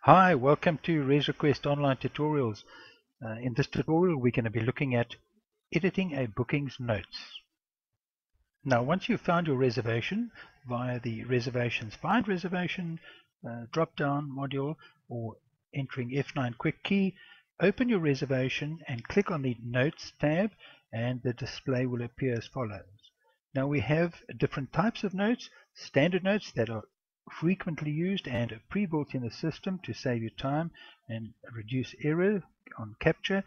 Hi, welcome to ResRequest Online Tutorials. In this tutorial, we're going to be looking at editing a booking's notes. Now, once you've found your reservation via the Reservations Find Reservation drop-down module or entering F9 Quick Key, open your reservation and click on the Notes tab, and the display will appear as follows. Now, we have different types of notes: standard notes that are frequently used and pre-built in the system to save you time and reduce error on capture.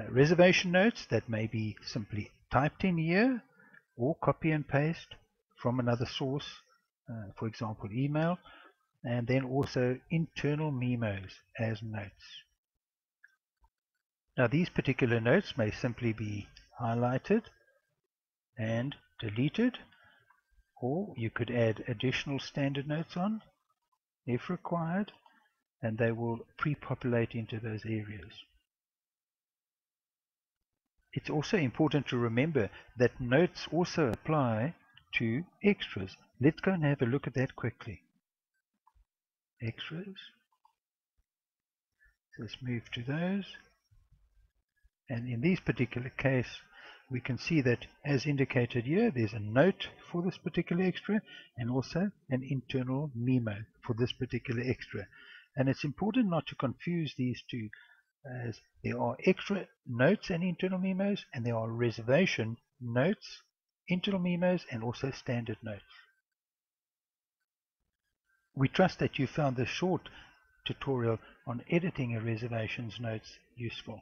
Reservation notes that may be simply typed in here or copy and paste from another source, for example email, and then also internal memos as notes. Now these particular notes may simply be highlighted and deleted, or you could add additional standard notes on if required, and they will pre-populate into those areas. It's also important to remember that notes also apply to extras. Let's go and have a look at that quickly. Extras. So let's move to those. And in this particular case, we can see that, as indicated here, there's a note for this particular extra and also an internal memo for this particular extra. And it's important not to confuse these two, as there are extra notes and internal memos, and there are reservation notes, internal memos, and also standard notes. We trust that you found this short tutorial on editing a reservations notes useful.